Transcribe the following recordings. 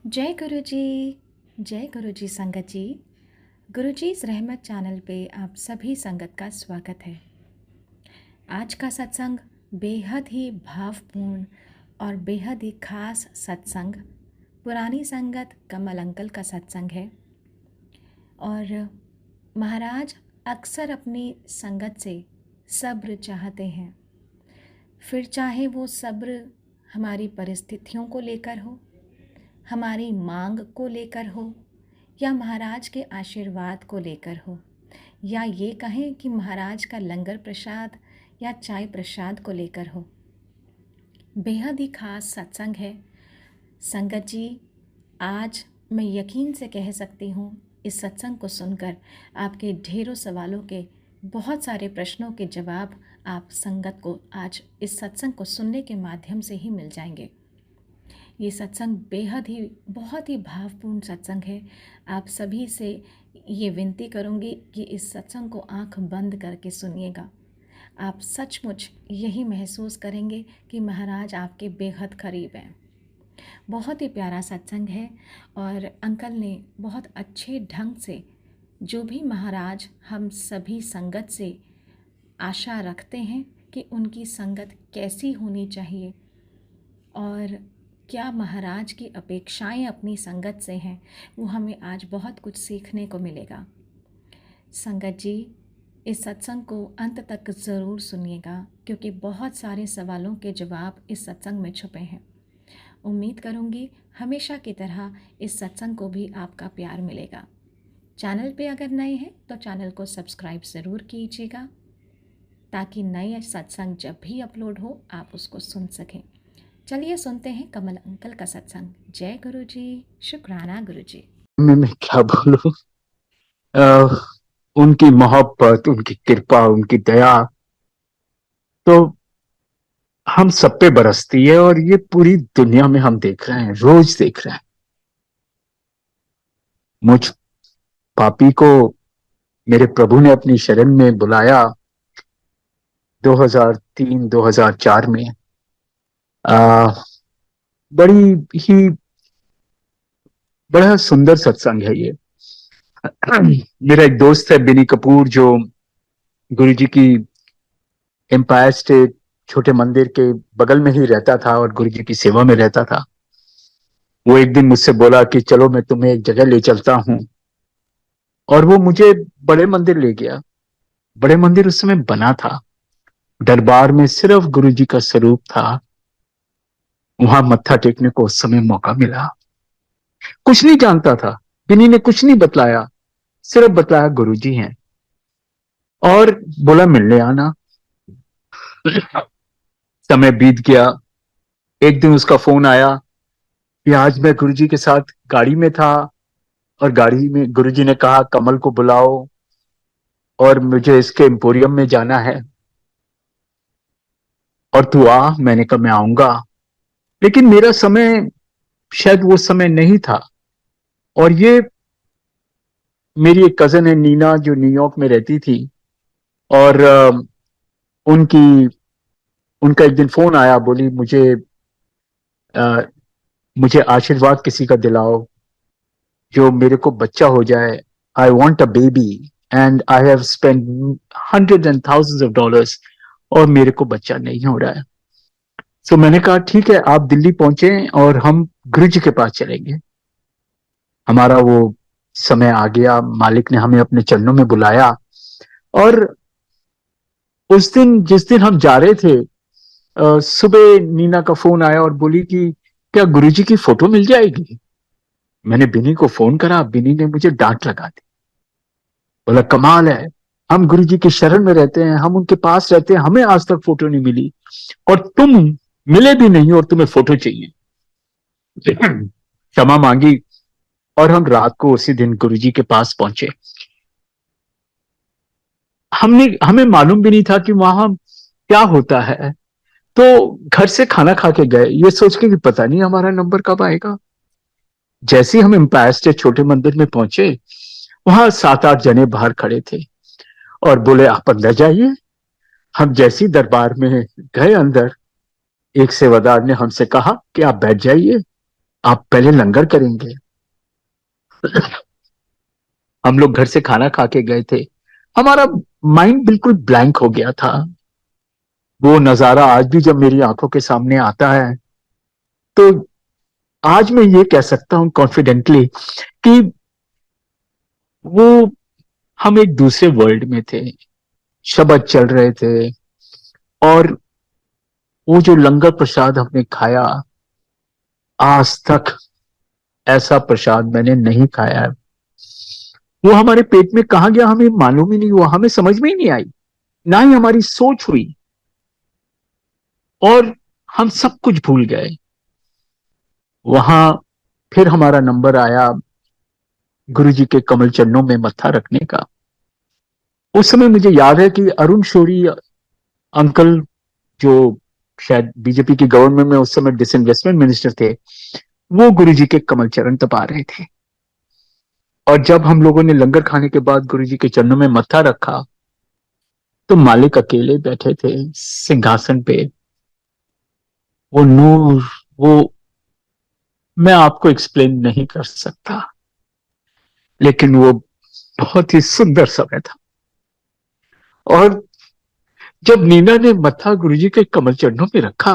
जय गुरु जी संगत जी। गुरु जी इस रहमत चैनल पे आप सभी संगत का स्वागत है। आज का सत्संग बेहद ही भावपूर्ण और बेहद ही खास सत्संग पुरानी संगत कमल अंकल का सत्संग है। और महाराज अक्सर अपनी संगत से सब्र चाहते हैं, फिर चाहे वो सब्र हमारी परिस्थितियों को लेकर हो, हमारी मांग को लेकर हो, या महाराज के आशीर्वाद को लेकर हो, या ये कहें कि महाराज का लंगर प्रसाद या चाय प्रसाद को लेकर हो। बेहद ही खास सत्संग है संगत जी। आज मैं यकीन से कह सकती हूँ इस सत्संग को सुनकर आपके ढेरों सवालों के बहुत सारे प्रश्नों के जवाब आप संगत को आज इस सत्संग को सुनने के माध्यम से ही मिल जाएंगे। ये सत्संग बेहद ही बहुत ही भावपूर्ण सत्संग है। आप सभी से ये विनती करूँगी कि इस सत्संग को आंख बंद करके सुनिएगा। आप सचमुच यही महसूस करेंगे कि महाराज आपके बेहद करीब हैं। बहुत ही प्यारा सत्संग है और अंकल ने बहुत अच्छे ढंग से जो भी महाराज हम सभी संगत से आशा रखते हैं कि उनकी संगत कैसी होनी चाहिए और क्या महाराज की अपेक्षाएं अपनी संगत से हैं, वो हमें आज बहुत कुछ सीखने को मिलेगा। संगत जी इस सत्संग को अंत तक ज़रूर सुनिएगा क्योंकि बहुत सारे सवालों के जवाब इस सत्संग में छुपे हैं। उम्मीद करूंगी हमेशा की तरह इस सत्संग को भी आपका प्यार मिलेगा। चैनल पे अगर नए हैं तो चैनल को सब्सक्राइब ज़रूर कीजिएगा ताकि नए सत्संग जब भी अपलोड हो आप उसको सुन सकें। चलिए सुनते हैं कमल अंकल का सत्संग। जय गुरु जी, शुक्राना गुरु जी। मैं क्या बोलूं। उनकी मोहब्बत, उनकी कृपा, उनकी दया तो हम सब पे बरसती है और ये पूरी दुनिया में हम देख रहे हैं, रोज देख रहे हैं। मुझ पापी को मेरे प्रभु ने अपनी शरण में बुलाया 2003-2004 में। आ, बड़ी ही बड़ा सुंदर सत्संग है ये। मेरा एक दोस्त है बिनी कपूर जो गुरु जी की एम्पायर स्टेट छोटे मंदिर के बगल में ही रहता था और गुरु जी की सेवा में रहता था। वो एक दिन मुझसे बोला कि चलो मैं तुम्हें एक जगह ले चलता हूं, और वो मुझे बड़े मंदिर ले गया। बड़े मंदिर उस समय बना था, दरबार में सिर्फ गुरु जी का स्वरूप था। वहां मत्था टेकने को उस समय मौका मिला। कुछ नहीं जानता था, बिनी ने कुछ नहीं बतलाया, सिर्फ बतलाया गुरु जी हैं और बोला मिलने आना। समय बीत गया। एक दिन उसका फोन आया कि आज मैं गुरु जी के साथ गाड़ी में था और गाड़ी में गुरु जी ने कहा कमल को बुलाओ और मुझे इसके एम्पोरियम में जाना है और तू आ। मैंने कहा मैं आऊंगा, लेकिन मेरा समय शायद वो समय नहीं था। और ये मेरी एक कजन है नीना जो न्यूयॉर्क में रहती थी, और उनकी उनका एक दिन फोन आया, बोली अ, मुझे आशीर्वाद किसी का दिलाओ जो मेरे को बच्चा हो जाए। I want a baby and I have spend hundreds and thousands of dollars और मेरे को बच्चा नहीं हो रहा है। तो मैंने कहा ठीक है, आप दिल्ली पहुंचे और हम गुरु जी के पास चलेंगे। हमारा वो समय आ गया, मालिक ने हमें अपने चरणों में बुलाया। और उस दिन जिस दिन हम जा रहे थे, सुबह नीना का फोन आया और बोली कि क्या गुरुजी की फोटो मिल जाएगी। मैंने बिनी को फोन करा, बिनी ने मुझे डांट लगा दी। बोला कमाल है, हम गुरुजी की शरण में रहते हैं, हम उनके पास रहते हैं, हमें आज तक फोटो नहीं मिली और तुम मिले भी नहीं और तुम्हें फोटो चाहिए। क्षमा मांगी और हम रात को उसी दिन गुरुजी के पास पहुंचे। हमें मालूम भी नहीं था कि वहां क्या होता है। तो घर से खाना खा के गए ये सोच के कि पता नहीं हमारा नंबर कब आएगा। जैसे ही हम एम्पायर स्टेट छोटे मंदिर में पहुंचे, वहां 7-8 जने बाहर खड़े थे और बोले आप अंदर जाइए। हम जैसी दरबार में गए अंदर, एक सेवादार ने हमसे कहा कि आप बैठ जाइए। आप पहले लंगर करेंगे। हम लोग घर से खाना खा के गए थे, हमारा माइंड बिल्कुल ब्लैंक हो गया था। वो नजारा आज भी जब मेरी आंखों के सामने आता है, तो आज मैं ये कह सकता हूं कॉन्फिडेंटली कि वो हम एक दूसरे वर्ल्ड में थे। शब्द चल रहे थे, और वो जो लंगर प्रसाद हमने खाया, आज तक ऐसा प्रसाद मैंने नहीं खाया है। वो हमारे पेट में कहाँ गया हमें मालूम ही नहीं हुआ, हमें समझ में ही नहीं आई, ना ही हमारी सोच हुई, और हम सब कुछ भूल गए। वहां फिर हमारा नंबर आया गुरुजी के कमल चरणों में मत्था रखने का। उस समय मुझे याद है कि अरुण शोरी अंकल, जो शायद बीजेपी की गवर्नमेंट में उस समय डिसइन्वेस्टमेंट मिनिस्टर थे, वो गुरुजी के कमल चरण तपा रहे थे। और जब हम लोगों ने लंगर खाने के बाद गुरुजी के चरणों में मत्था रखा, तो मालिक अकेले बैठे थे सिंहासन पे। वो नूर, वो मैं आपको एक्सप्लेन नहीं कर सकता, लेकिन वो बहुत ही सुंदर समय था। और जब नीना ने मत्था गुरुजी के कमल चरणों में रखा,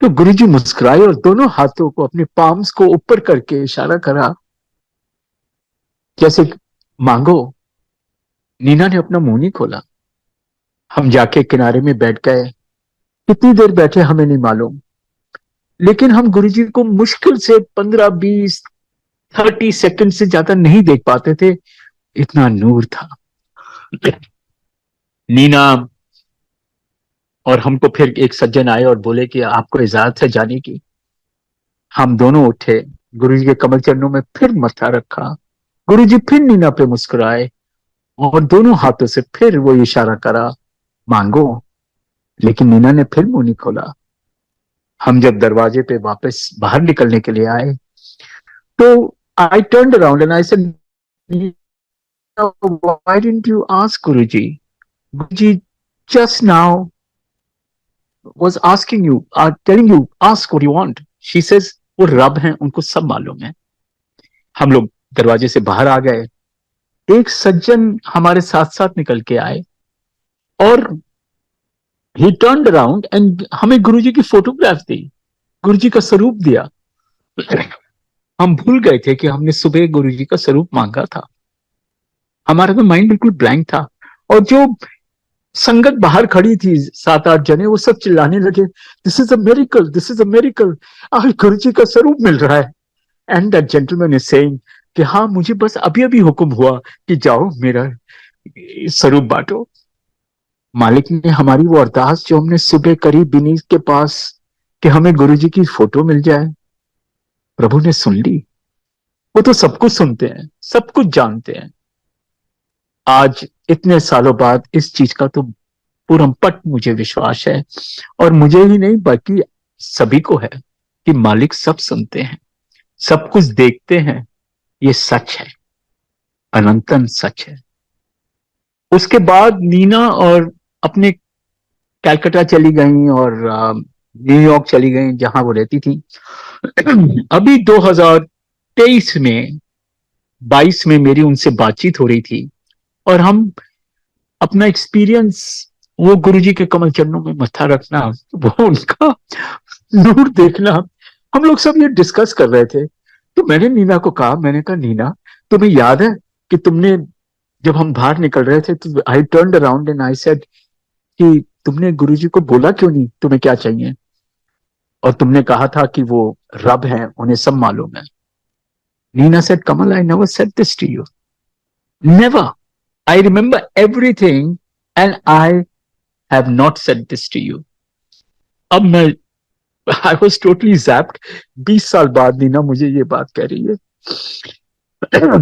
तो गुरुजी मुस्कुराए और दोनों हाथों को, अपने पाम्स को ऊपर करके इशारा करा, जैसे मांगो। नीना ने अपना मुंह नहीं खोला। हम जाके किनारे में बैठ गए। कितनी देर बैठे हमें नहीं मालूम, लेकिन हम गुरुजी को मुश्किल से 15, 20, 30 सेकंड से ज्यादा नहीं देख पाते थे, इतना नूर था। नीना और हमको फिर एक सज्जन आए और बोले कि आपको इजाजत है जाने की। हम दोनों उठे, गुरुजी के कमल चरणों में फिर मत्था रखा। गुरुजी फिर नीना पे मुस्कुराए और दोनों हाथों से फिर वो इशारा करा, मांगो। लेकिन नीना ने फिर मुंह नहीं खोला। हम जब दरवाजे पे वापस बाहर निकलने के लिए आए, तो I turned around and I said, why didn't you ask Guruji? Guruji just now was asking you, telling you, ask what you want. She says, वो रब हैं, उनको सब मालूम है। हम लोग दरवाजे से बाहर आ गए। एक सज्जन हमारे साथ साथ निकल के आए, और ही टर्न्ड अराउंड एंड हमें गुरुजी की फोटोग्राफ दी, गुरुजी का स्वरूप दिया। हम भूल गए थे कि हमने सुबह गुरुजी का स्वरूप मांगा था। हमारा तो माइंड बिल्कुल ब्लैंक था। और जो संगत बाहर खड़ी थी, 7, 8 जने, वो सब चिल्लाने लगे, this is a miracle, this is a miracle, आज गुरुजी का स्वरूप मिल रहा है। And that gentleman is saying कि हाँ, मुझे बस अभी अभी हुक्म हुआ कि जाओ मेरा स्वरूप बांटो। मालिक ने हमारी वो अरदास जो हमने सुबह करी बिनीत के पास कि हमें गुरुजी की फोटो मिल जाए, प्रभु ने सुन ली। वो तो सब कुछ सुनते हैं, सब कुछ जानते हैं। आज इतने सालों बाद इस चीज का तो पूरम पट मुझे विश्वास है, और मुझे ही नहीं बाकी सभी को है, कि मालिक सब सुनते हैं, सब कुछ देखते हैं। ये सच है, अनंतन सच है। उसके बाद नीना और अपने कैलकाटा चली गई और न्यूयॉर्क चली गई, जहां वो रहती थी। अभी 2023 में, 22 में मेरी उनसे बातचीत हो रही थी, और हम अपना एक्सपीरियंस, वो गुरुजी के कमल चरणों में मत्था रखना, वो उनका नूर देखना, हम लोग सब ये डिस्कस कर रहे थे। तो मैंने नीना को कहा, मैंने कहा, नीना, तुम्हें याद है कि तुमने, जब हम बाहर निकल रहे थे, तो I turned around and I said कि तुमने गुरुजी को बोला क्यों नहीं तुम्हें क्या चाहिए? और तुमने कहा था कि वो रब हैं, उन्हें सब मालूम है। Nina said, Kamal, I never said this to you, never. I remember everything and I have not said this to you. अब मैं, आई वॉज टोटली जैप्ड। 20 साल बाद नीना मुझे ये बात कह रही है।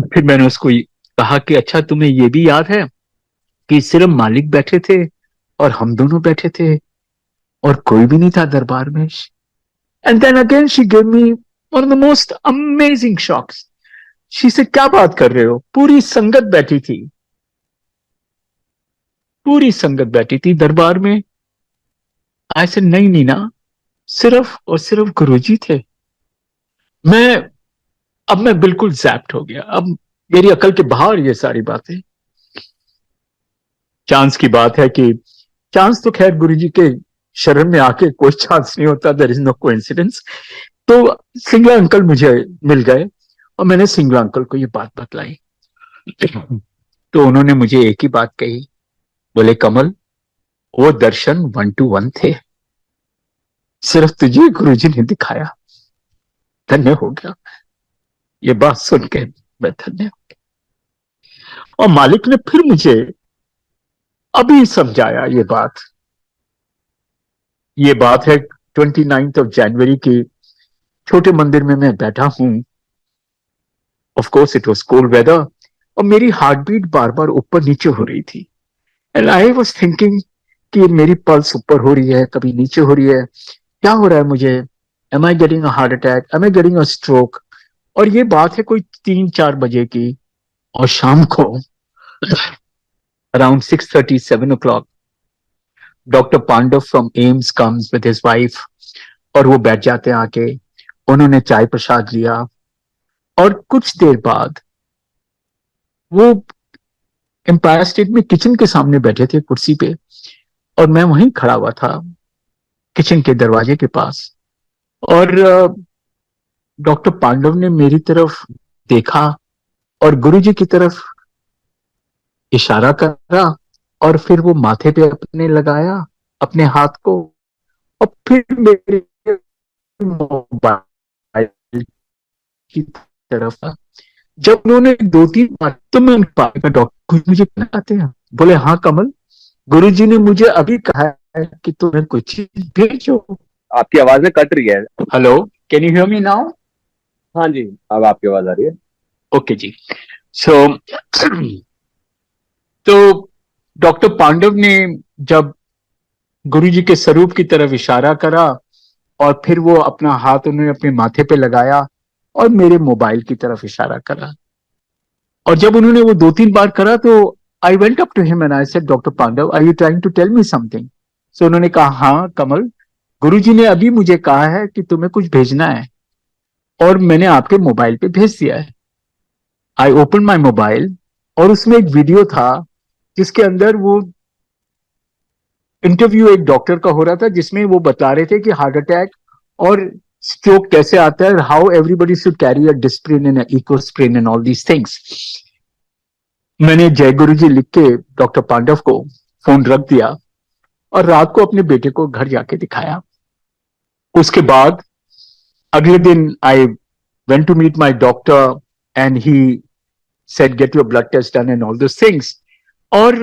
फिर मैंने उसको कहा कि अच्छा, तुम्हें ये भी याद है कि सिर्फ मालिक बैठे थे और हम दोनों बैठे थे, और कोई भी नहीं था दरबार में? And then again she give me one of the most amazing shocks. She say, क्या बात कर रहे हो, पूरी संगत बैठी थी, पूरी संगत बैठी थी दरबार में। आई से, नहीं नीना, सिर्फ और सिर्फ गुरुजी थे। मैं अब मैं बिल्कुल जैप्ट हो गया। अब मेरी अकल के बाहर ये सारी बातें। चांस की बात है कि चांस तो खैर गुरुजी के शरण में आके कोई चांस नहीं होता, देयर इज नो कोइंसिडेंस। तो सिंगला अंकल मुझे मिल गए और मैंने सिंगला अंकल को ये बात बतलाई। तो उन्होंने मुझे एक ही बात कही, बोले कमल, वो दर्शन 1 to 1 थे, सिर्फ तुझे गुरुजी ने दिखाया। धन्य हो गया। ये बात सुन के मैं धन्य हो गया। और मालिक ने फिर मुझे अभी समझाया ये बात है 29 जनवरी की। छोटे मंदिर में मैं बैठा हूं। Of course it was cold weather और मेरी हार्ट बीट बार बार ऊपर नीचे हो रही थी। एंड आई वाज थिंकिंग कि मेरी पल्स ऊपर हो रही है, कभी नीचे हो रही है, क्या हो रहा है मुझे? Am I getting a heart attack? Am I getting a stroke? और ये बात है कोई 3-4 बजे की। और शाम को around 6:30-7 o'clock doctor Pandav from AIIMS comes with his wife और वो बैठ जाते हैं आके। उन्होंने चाय प्रसाद लिया और कुछ देर बाद वो एम्पायर स्टेट में किचन के सामने बैठे थे कुर्सी पे और मैं वहीं खड़ा हुआ था किचन के दरवाजे के पास। और डॉक्टर पांडव ने मेरी तरफ देखा और गुरुजी की तरफ इशारा करा और फिर वो माथे पे अपने लगाया अपने हाथ को और फिर मेरे मोबाइल की तरफ। जब उन्होंने 2-3 बार तो मैं डॉक्टर कुछ मुझे कहते हैं, बोले हाँ कमल, गुरुजी ने मुझे अभी कहा है कि तुम्हें कुछ चीज भेजो। आपकी आवाज में कट रही है। Hello, can you hear me now? हाँ जी, अब आपकी आवाज आ रही है। ओके जी। सो तो डॉक्टर पांडव ने जब गुरुजी के स्वरूप की तरफ इशारा करा और फिर वो अपना हाथ उन्होंने अपने माथे पे लगाया और मेरे मोबाइल की तरफ इशारा करा। और जब उन्होंने वो 2-3 बार करा तो I went up to him and I said, doctor Pandav, are you trying to tell me something? So उन्होंने कहा, हाँ कमल, गुरुजी ने अभी मुझे कहा है कि तुम्हें कुछ भेजना है और मैंने आपके मोबाइल पे भेज दिया है। आई ओपन माई मोबाइल और उसमें एक वीडियो था जिसके अंदर वो इंटरव्यू एक डॉक्टर का हो रहा था जिसमें वो बता रहे थे कि हार्ट अटैक और स्ट्रोक कैसे आता है, how everybody should carry a Disprin and Ecosprin and all these things. मैंने जय गुरु जी लिख के डॉक्टर पांडव को फोन रख दिया और रात को अपने बेटे को घर जाके दिखाया। उसके बाद अगले दिन I went to meet my doctor and he said get your blood test done and all those things. और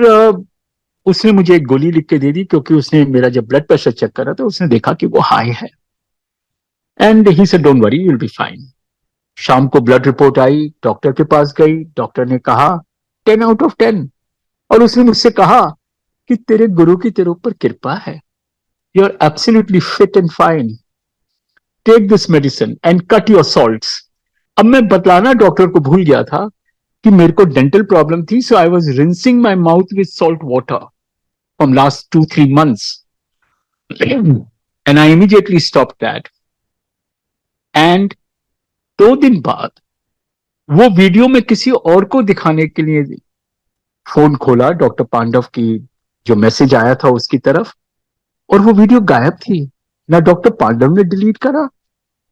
उसने मुझे एक गोली लिख के दे दी क्योंकि उसने मेरा जब ब्लड प्रेशर चेक करा तो उसने देखा कि वो हाई है। And he said don't worry, you will be fine. शाम को ब्लड रिपोर्ट आई, डॉक्टर के पास गई, डॉक्टर ने कहा 10 out of 10। और उसने मुझसे कहा कि तेरे गुरु की तेरे ऊपर कृपा है, you are absolutely fit and fine, take this medicine and cut your salts. अब मैं बतलाना डॉक्टर को भूल गया था कि मेरे को डेंटल प्रॉब्लम थी, so I was rinsing my mouth with salt water from last 2-3 months and I immediately stop that. And 2 दिन बाद वो वीडियो में किसी और को दिखाने के लिए फोन खोला, डॉक्टर पांडव की जो मैसेज आया था उसकी तरफ, और वो वीडियो गायब थी। ना डॉक्टर पांडव ने डिलीट करा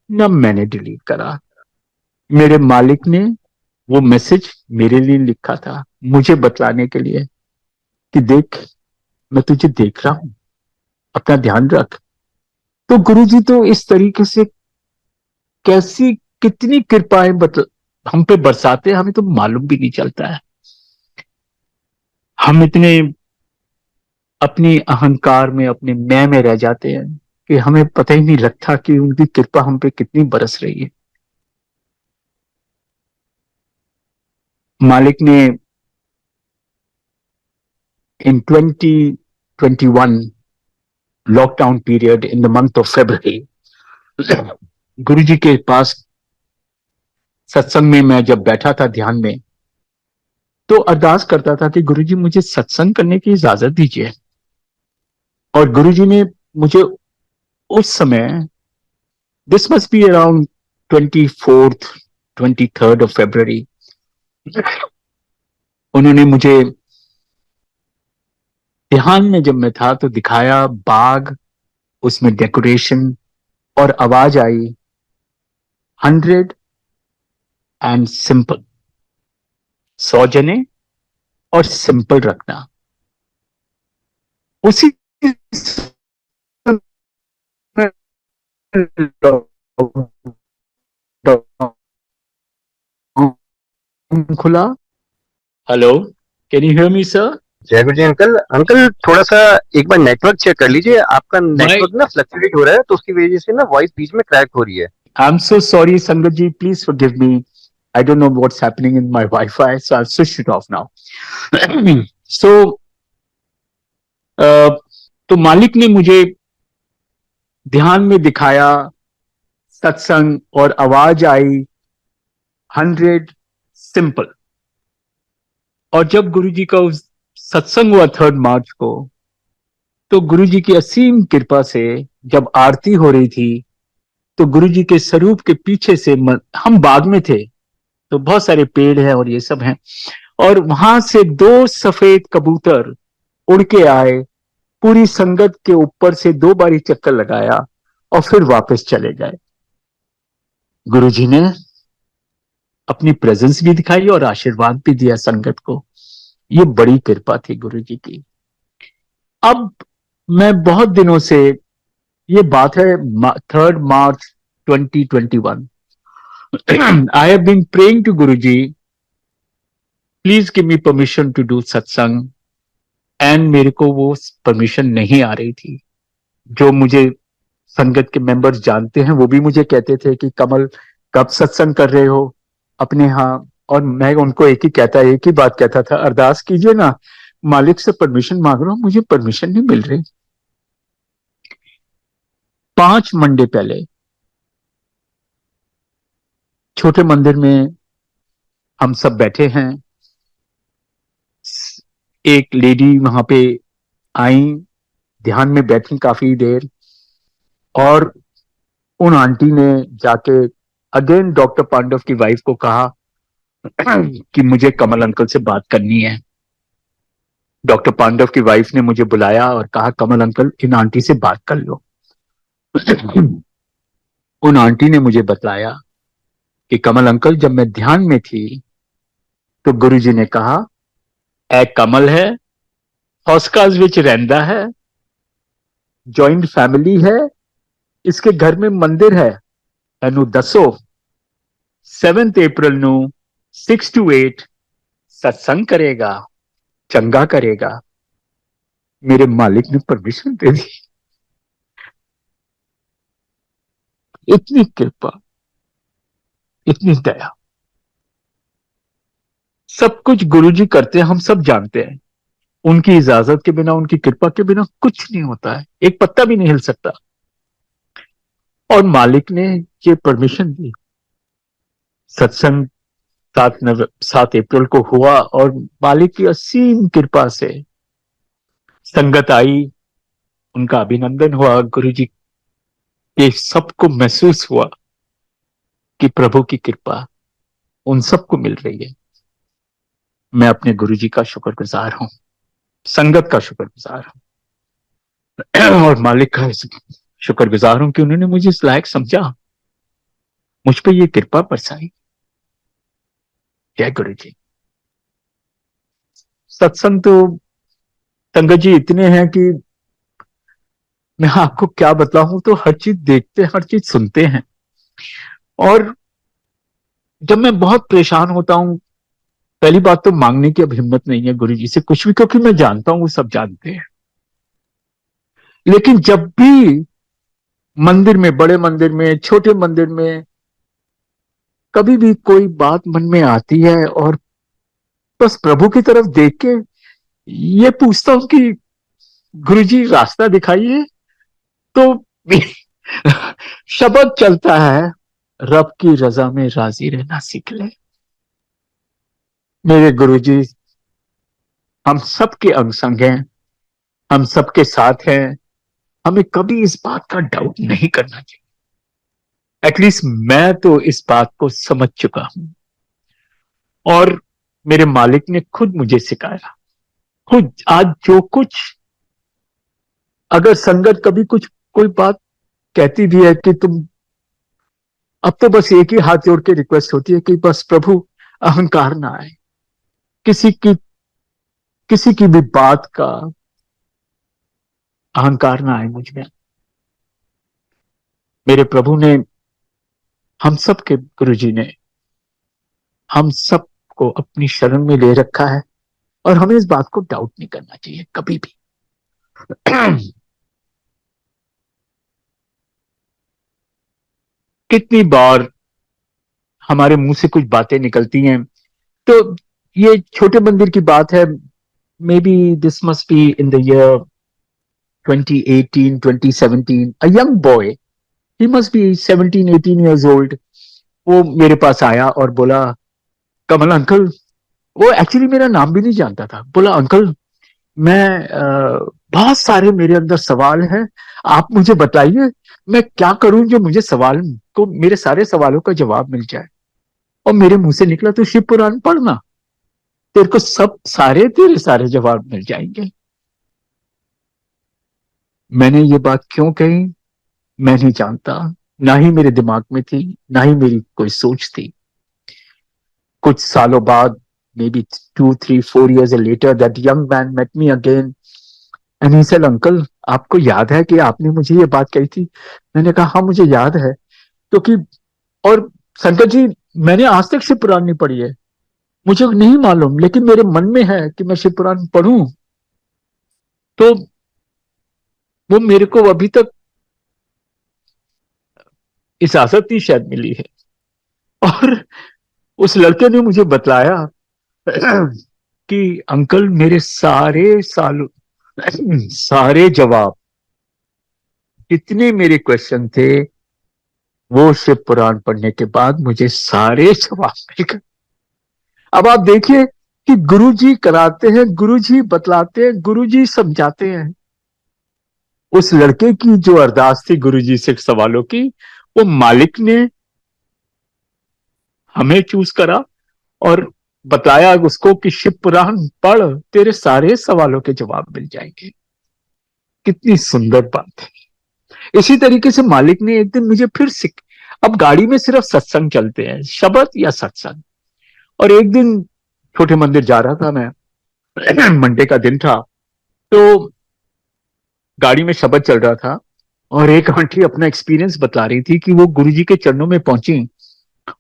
ना मैंने डिलीट करा। मेरे मालिक ने वो मैसेज मेरे लिए लिखा था, मुझे बतलाने के लिए कि देख, मैं तुझे देख रहा हूं, अपना ध्यान रख। तो गुरुजी तो इस तरीके से कैसी कितनी कृपाएं हम पे बरसाते हैं, हमें तो मालूम भी नहीं चलता है। हम इतने अपनी अहंकार में, अपने मैं में रह जाते हैं कि हमें पता ही नहीं लगता कि उनकी कृपा हम पे कितनी बरस रही है। मालिक ने इन 2021 lockdown period in the month of February, गुरु जी के पास सत्संग में मैं जब बैठा था ध्यान में, तो अरदास करता था कि गुरु जी मुझे सत्संग करने की इजाजत दीजिए। और गुरु जी ने मुझे उस समय, this must be around 24th 23rd of February उन्होंने मुझे ध्यान में जब मैं था तो दिखाया बाग, उसमें डेकोरेशन, और आवाज आई 100 एंड सिंपल, 100 जने और सिंपल रखना। उसी खुला। Hello, can you hear me sir? जय गुरु जी अंकल। अंकल थोड़ा सा एक बार नेटवर्क चेक कर लीजिए, आपका नेटवर्क ना फ्लक्चुएट हो रहा है, तो उसकी वजह से ना वॉइस बीच में क्रैक हो रही है। आई am so sorry Sangat ji, please forgive me. I don't know what's happening in my Wi-Fi, so I'll switch it off now. So, तो मालिक ने मुझे ध्यान में दिखाया सत्संग और आवाज आई 100 सिंपल। और जब गुरुजी का उस सत्संग हुआ 3 मार्च को, तो गुरुजी की असीम कृपा से जब आरती हो रही थी तो गुरुजी के स्वरूप के पीछे से हम बाग में थे, तो बहुत सारे पेड़ हैं और ये सब हैं, और वहां से 2 सफेद कबूतर उड़ के आए, पूरी संगत के ऊपर से 2 बारी चक्कर लगाया और फिर वापस चले गए। गुरुजी ने अपनी प्रेजेंस भी दिखाई और आशीर्वाद भी दिया संगत को। ये बड़ी कृपा थी गुरुजी की। अब मैं बहुत दिनों से, ये बात है 3 मार्च 2021, I have been praying to Guruji, please give me permission to do satsang, and मेरे को वो परमिशन नहीं आ रही थी। जो मुझे संगत के मेंबर्स जानते हैं वो भी मुझे कहते थे कि कमल कब सत्संग कर रहे हो अपने यहाँ, और मैं उनको एक ही बात कहता था, अरदास कीजिए ना, मालिक से परमिशन मांग रहा हूं, मुझे परमिशन नहीं मिल रही। 5 मंडे पहले छोटे मंदिर में हम सब बैठे हैं, एक लेडी वहां पे आई, ध्यान में बैठी काफी देर, और उन आंटी ने जाके अगेन डॉक्टर पांडव की वाइफ को कहा कि मुझे कमल अंकल से बात करनी है। डॉक्टर पांडव की वाइफ ने मुझे बुलाया और कहा कमल अंकल इन आंटी से बात कर लो। उन आंटी ने मुझे बताया कि कमल अंकल जब मैं ध्यान में थी तो गुरुजी ने कहा ए कमल है, हॉस्काज विच रहंदा है, जॉइंट फैमिली है, इसके घर में मंदिर है, एनु दसो 7 अप्रैल नु 6 to 8 सत्संग करेगा, चंगा करेगा। मेरे मालिक ने परमिशन दे दी। इतनी कृपा, इतनी दया। सब कुछ गुरुजी करते हैं, हम सब जानते हैं। उनकी इजाजत के बिना, उनकी कृपा के बिना कुछ नहीं होता है, एक पत्ता भी नहीं हिल सकता। और मालिक ने ये परमिशन दी। सत्संग 7 अप्रैल को हुआ और मालिक की असीम कृपा से संगत आई, उनका अभिनंदन हुआ, गुरुजी के सबको महसूस हुआ कि प्रभु की कृपा उन सबको मिल रही है। मैं अपने गुरुजी का शुक्रगुजार हूं, संगत का शुक्रगुजार हूं, और मालिक का शुक्रगुजार हूं कि उन्होंने मुझे इस लायक समझा, मुझ पर ये कृपा बरसाई। जय गुरु जी। सत्संग तो संगत जी इतने हैं कि मैं आपको क्या बताऊं, तो हर चीज देखते हैं, हर चीज सुनते हैं। और जब मैं बहुत परेशान होता हूं, पहली बात तो मांगने की अब हिम्मत नहीं है गुरु जी से कुछ भी, क्योंकि मैं जानता हूं वो सब जानते हैं। लेकिन जब भी मंदिर में, बड़े मंदिर में, छोटे मंदिर में, कभी भी कोई बात मन में आती है और बस प्रभु की तरफ देख के ये पूछता हूं कि गुरुजी रास्ता दिखाइए, तो शब्द चलता है, रब की रजा में राजी रहना सीख ले। मेरे गुरुजी हम सबके अंग संग हैं, हम सबके साथ हैं, हमें कभी इस बात का डाउट नहीं करना चाहिए। एटलीस्ट मैं तो इस बात को समझ चुका हूं, और मेरे मालिक ने खुद मुझे सिखाया। खुद आज जो कुछ, अगर संगत कभी कुछ कोई बात कहती भी है कि तुम, अब तो बस एक ही हाथ जोड़ के रिक्वेस्ट होती है कि बस प्रभु अहंकार ना आए, किसी की किसी की भी बात का अहंकार ना आए मुझ में। मेरे प्रभु ने, हम सब के गुरुजी ने हम सबको अपनी शरण में ले रखा है, और हमें इस बात को डाउट नहीं करना चाहिए कभी भी। कितनी बार हमारे मुंह से कुछ बातें निकलती हैं, तो ये छोटे मंदिर की बात है। May be this must be in the year 2018 2017, a young boy, he must be 17 18 years old, वो मेरे पास आया और बोला, कमल अंकल, वो एक्चुअली मेरा नाम भी नहीं जानता था, बोला अंकल मैं बहुत सारे मेरे अंदर सवाल हैं, आप मुझे बताइए मैं क्या करूं जो मुझे सवाल को, मेरे सारे सवालों का जवाब मिल जाए। और मेरे मुंह से निकला, तो शिव पुराण पढ़ना, तेरे को सब सारे तेरे सारे जवाब मिल जाएंगे। मैंने ये बात क्यों कही मैं नहीं जानता, ना ही मेरे दिमाग में थी, ना ही मेरी कोई सोच थी। कुछ सालों बाद, may be 2 3 4 years later, that young man met me again and he said, uncle आपको याद है कि आपने मुझे ये बात कही थी? मैंने कहा हाँ मुझे याद है, क्योंकि, और शंकर जी, मैंने आज तक शिव पुराण नहीं पढ़ी है, मुझे नहीं मालूम, लेकिन मेरे मन में है कि मैं शिव पुराण पढ़ूं। तो वो मेरे को अभी तक इजाजत ही शायद मिली है। और उस लड़के ने मुझे बतलाया कि अंकल मेरे सारे सालों सारे जवाब, जितने मेरे क्वेश्चन थे, वो शिव पुराण पढ़ने के बाद मुझे सारे जवाब मिल गए। अब आप देखिए कि गुरुजी कराते हैं, गुरुजी बतलाते हैं, गुरुजी समझाते हैं। उस लड़के की जो अरदास थी गुरुजी से सवालों की, वो मालिक ने हमें चूज करा और बताया उसको कि शिव पुराण पढ़, तेरे सारे सवालों के जवाब मिल जाएंगे। कितनी सुंदर बात है। इसी तरीके से मालिक ने एक दिन मुझे फिर अब गाड़ी में सिर्फ सत्संग चलते हैं, शब्द या सत्संग। और एक दिन छोटे मंदिर जा रहा था मैं, मंडे का दिन था, तो गाड़ी में शब्द चल रहा था, और एक आंटी अपना एक्सपीरियंस बता रही थी कि वो गुरुजी के चरणों में पहुंची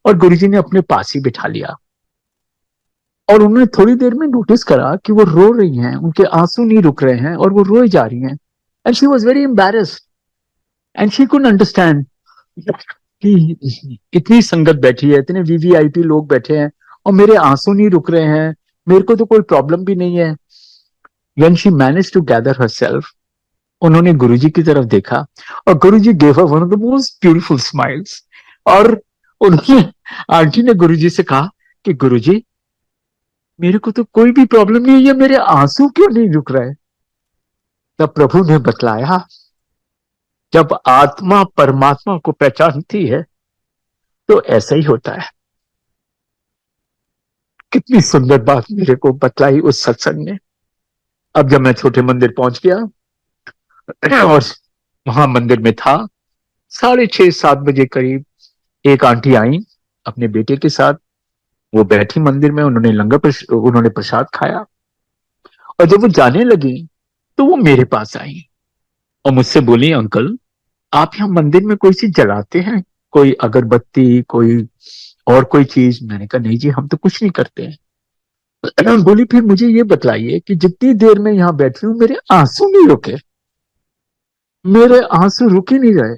और गुरुजी ने अपने पास ही बिठा लिया, और उन्होंने थोड़ी देर में नोटिस करा कि वो रो रही हैं, उनके आंसू नहीं रुक रहे हैं और वो रोए जा रही हैं। And she was very embarrassed and she couldn't understand कि इतनी संगत बैठी है, इतने वीवीआईपी लोग बैठे हैं और मेरे आंसू नहीं रुक रहे हैं, मेरे को तो कोई प्रॉब्लम भी नहीं है। When she managed to gather herself, उन्होंने गुरुजी की तरफ देखा, और Guruji gave her one of the most beautiful smiles. और उन्होंने, आंटी ने गुरुजी से कहा कि गुरुजी मेरे को तो कोई भी प्रॉब्लम नहीं है, ये मेरे आंसू क्यों नहीं रुक रहे? तब प्रभु ने बतलाया, जब आत्मा परमात्मा को पहचानती है तो ऐसा ही होता है। कितनी सुंदर बात मेरे को बतलाई उस सत्संग ने। अब जब मैं छोटे मंदिर पहुंच गया और वहां मंदिर में था, 6:30 7 बजे करीब एक आंटी आई अपने बेटे के साथ। वो बैठी मंदिर में, उन्होंने प्रसाद खाया, और जब वो जाने लगी तो वो मेरे पास आई और मुझसे बोली, अंकल आप यहाँ मंदिर में कोई चीज जलाते हैं, कोई अगरबत्ती, कोई और कोई चीज? मैंने कहा नहीं जी, हम तो कुछ नहीं करते हैं। बोली फिर मुझे ये बतलाइए कि जितनी देर में यहाँ बैठी हूं मेरे आंसू नहीं रुके, मेरे आंसू रुक ही नहीं रहे।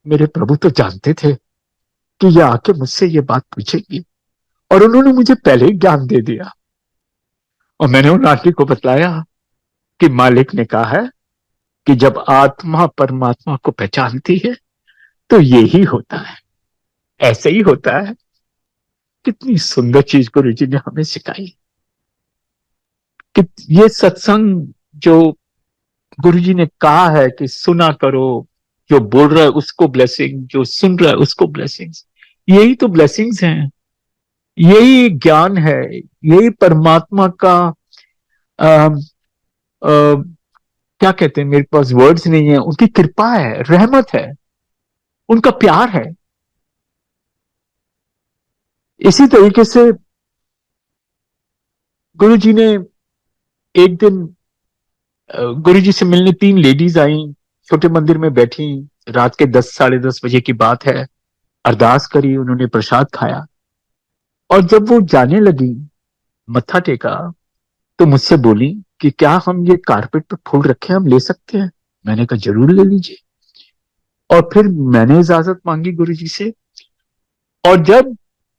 मेरे प्रभु तो जानते थे कि ये आके मुझसे ये बात पूछेगी, और उन्होंने मुझे पहले ही ज्ञान दे दिया। और मैंने उन आंटी को बतलाया कि मालिक ने कहा है कि जब आत्मा परमात्मा को पहचानती है तो यही होता है, ऐसे ही होता है। कितनी सुंदर चीज गुरु जी ने हमें सिखाई कि ये सत्संग जो गुरु जी ने कहा है कि सुना करो, जो बोल रहा है उसको ब्लेसिंग, जो सुन रहा है उसको ब्लेसिंग्स। यही तो ब्लेसिंग्स हैं, यही ज्ञान है, यही परमात्मा का आ, आ, क्या कहते हैं, मेरे पास वर्ड्स नहीं है, उनकी कृपा है, रहमत है, उनका प्यार है। इसी तरीके से गुरु जी ने एक दिन, गुरु जी से मिलने 3 लेडीज आई, छोटे मंदिर में बैठी, रात के 10 साढ़े 10 बजे की बात है। अरदास करी, उन्होंने प्रसाद खाया, और जब वो जाने लगी, मत्था टेका, तो मुझसे बोली कि क्या हम ये कारपेट पे फूल रखे, हम ले सकते हैं? मैंने कहा जरूर ले लीजिए। और फिर मैंने इजाजत मांगी गुरु जी से, और जब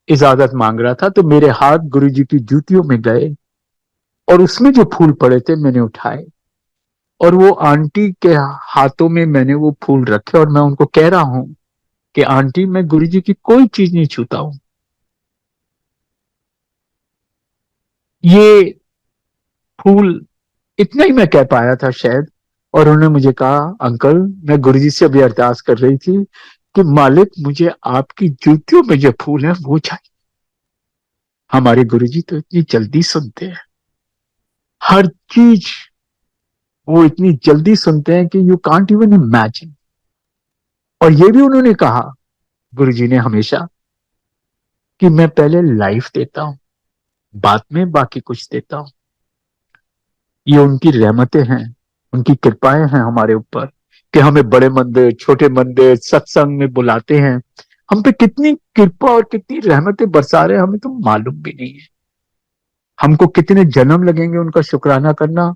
इजाजत मांग रहा था तो मेरे हाथ गुरु जी की जूतियों में गए, और उसमें जो फूल पड़े थे मैंने उठाए, और वो आंटी के हाथों में मैंने वो फूल रखे, और मैं उनको कह रहा हूं कि आंटी, मैं गुरु जी की कोई चीज नहीं छूता हूं, ये फूल, इतना ही मैं कह पाया था शायद। और उन्होंने मुझे कहा, अंकल, मैं गुरुजी से अभी अरदास कर रही थी कि मालिक, मुझे आपकी जूतियों में जो फूल है वो चाहिए। हमारे गुरुजी तो इतनी जल्दी सुनते हैं, हर चीज वो इतनी जल्दी सुनते हैं कि यू कांट इवन इमेजिन। और ये भी उन्होंने कहा, गुरुजी ने हमेशा, कि मैं पहले लाइफ देता हूं, बाद में बाकी कुछ देता हूं। ये उनकी रहमतें हैं, उनकी कृपाएं हैं हमारे ऊपर, कि हमें बड़े मंदिर, छोटे मंदिर, सत्संग में बुलाते हैं। हम पे कितनी कृपा और कितनी रहमतें बरसा रहे हैं, हमें तो मालूम भी नहीं है। हमको कितने जन्म लगेंगे उनका शुक्राना करना,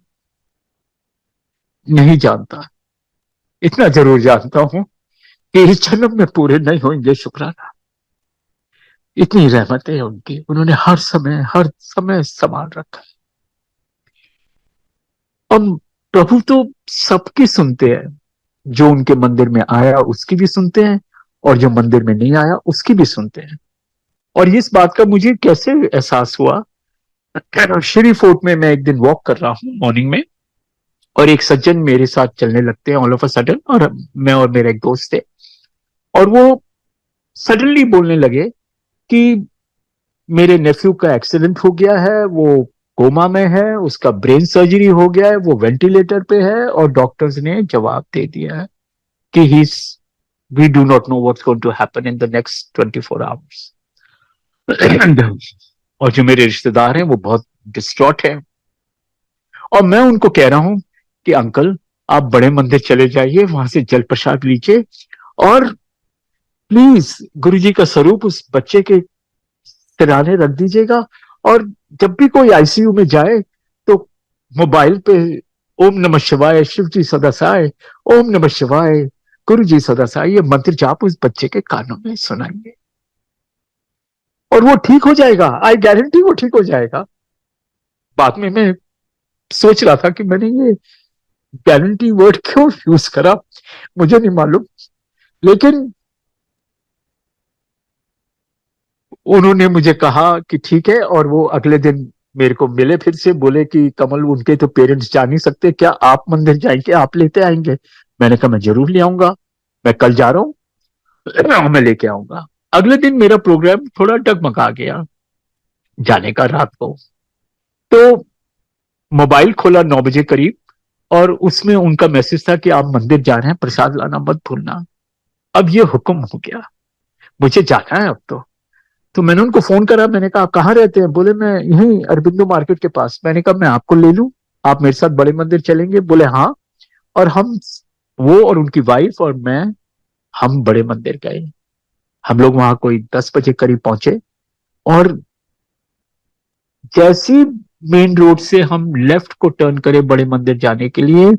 नहीं जानता। इतना जरूर जानता हूं कि इस जन्म में पूरे नहीं होंगे शुक्राना। इतनी रहमतें हैं उनकी, उन्होंने हर समय संभाल रखा है। और प्रभु तो सबकी सुनते हैं, जो उनके मंदिर में आया उसकी भी सुनते हैं, और जो मंदिर में नहीं आया उसकी भी सुनते हैं। और इस बात का मुझे कैसे एहसास हुआ, श्री फोर्ट में मैं एक दिन वॉक कर रहा हूँ मॉर्निंग में, और एक सज्जन मेरे साथ चलने लगते हैं ऑल ऑफ अ सडन, और मैं और मेरा एक दोस्त थे, और वो सडनली बोलने लगे कि मेरे नेफ्यू का एक्सीडेंट हो गया है, वो कोमा में है, उसका ब्रेन सर्जरी हो गया है, वो वेंटिलेटर पे है, और डॉक्टर्स ने जवाब दे दिया है कि ही we do not know what's going to happen in the next 24 hours. और जो मेरे रिश्तेदार हैं वो बहुत डिस्ट्रॉट हैं, और मैं उनको कह रहा हूं कि अंकल, आप बड़े मंदिर चले जाइए, वहां से जल प्रसाद लीजिए, और प्लीज गुरुजी का स्वरूप उस बच्चे के सिराने रख दीजिएगा, और जब भी कोई आईसीयू में जाए तो मोबाइल पे ओम नमः शिवाय, शिव जी सदा साय, ओम नमः शिवाय, गुरु जी सदा साय, ये मंत्र जाप उस बच्चे के कानों में सुनाएंगे, और वो ठीक हो जाएगा। आई गारंटी वो ठीक हो जाएगा। बाद में मैं सोच रहा था कि मैंने ये गारंटी वर्ड क्यों यूज करा, मुझे नहीं मालूम, लेकिन उन्होंने मुझे कहा कि ठीक है, और वो अगले दिन मेरे को मिले, फिर से बोले कि कमल, उनके तो पेरेंट्स जा नहीं सकते, क्या आप मंदिर जाएंगे, आप लेते आएंगे? मैंने कहा मैं जरूर ले आऊंगा, मैं कल जा रहा हूं, मैं लेके आऊंगा। अगले दिन मेरा प्रोग्राम थोड़ा डगमगा गया जाने का, रात को। तो मोबाइल खोला 9 बजे करीब, और उसमें उनका मैसेज था कि आप मंदिर जा रहे हैं, प्रसाद लाना मत भूलना। अब ये हुक्म हो गया, मुझे जाना है अब तो मैंने उनको फोन करा, मैंने कहा आप कहाँ रहते हैं? बोले मैं यहीं अरबिंदो मार्केट के पास। मैंने कहा मैं आपको ले लूं, आप मेरे साथ बड़े मंदिर चलेंगे? बोले हाँ। और हम, वो और उनकी वाइफ और मैं, हम बड़े मंदिर गए। हम लोग वहां कोई 10 बजे करीब पहुंचे, और जैसी मेन रोड से हम लेफ्ट को टर्न करे बड़े मंदिर जाने के लिए,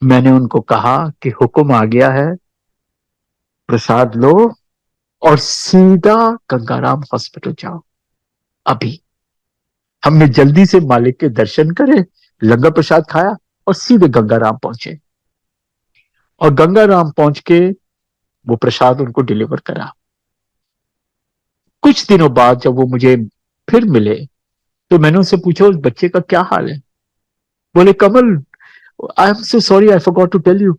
मैंने उनको कहा कि हुक्म आ गया है, प्रसाद लो और सीधा गंगाराम हॉस्पिटल जाओ। अभी हमने जल्दी से मालिक के दर्शन करे, लंगर प्रसाद खाया, और सीधे गंगाराम पहुंचे, और गंगाराम पहुंच के वो प्रसाद उनको डिलीवर करा। कुछ दिनों बाद जब वो मुझे फिर मिले, तो मैंने उनसे पूछा उस बच्चे का क्या हाल है? बोले Kamal, I am so sorry, I forgot to tell you,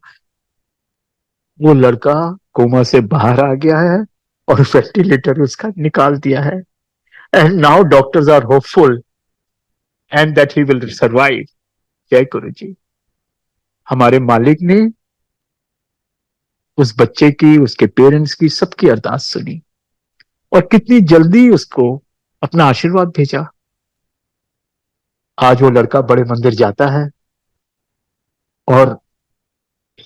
वो लड़का कोमा से बाहर आ गया है और वेंटिलेटर उसका निकाल दिया है, and now doctors are hopeful and that he will survive. जय गुरु जी। हमारे मालिक ने उस बच्चे की, उसके पेरेंट्स की, सबकी अरदास सुनी और कितनी जल्दी उसको अपना आशीर्वाद भेजा। आज वो लड़का बड़े मंदिर जाता है और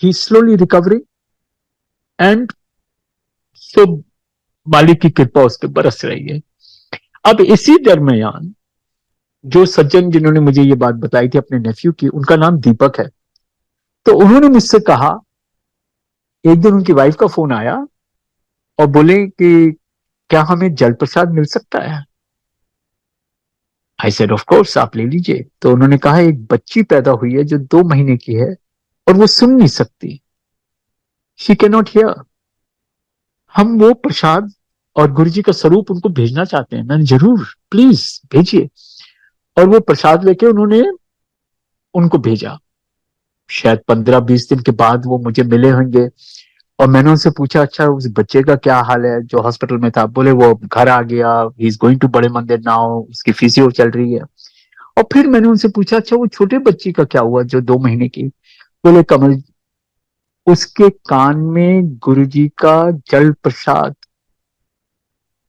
ही स्लोली रिकवरिंग, एंड सब मालिक की कृपा उस पर बरस रही है। अब इसी दरमियान जो सज्जन जिन्होंने मुझे ये बात बताई थी अपने नेफ्यू की, उनका नाम दीपक है। तो उन्होंने मुझसे कहा, एक दिन उनकी वाइफ का फोन आया और बोले कि क्या हमें जल प्रसाद मिल सकता है। आई सेड ऑफ कोर्स, आप ले लीजिए। तो उन्होंने कहा एक बच्ची पैदा हुई है जो 2 महीने की है और वो सुन नहीं सकती, शी कैन नॉट हियर। हम वो प्रसाद और गुरु जी का स्वरूप उनको भेजना चाहते हैं। मैंने जरूर, प्लीज भेजिए। और वो प्रसाद लेके उन्होंने उनको भेजा। शायद 15-20 दिन के बाद वो मुझे मिले होंगे और मैंने उनसे पूछा, अच्छा उस बच्चे का क्या हाल है जो हॉस्पिटल में था। बोले वो घर आ गया, ही इज गोइंग टू बड़े मंदिर नाउ, उसकी फिजियो चल रही है। और फिर मैंने उनसे पूछा, अच्छा वो छोटे बच्ची का क्या हुआ जो 2 महीने की। बोले कमल, उसके कान में गुरुजी का जल प्रसाद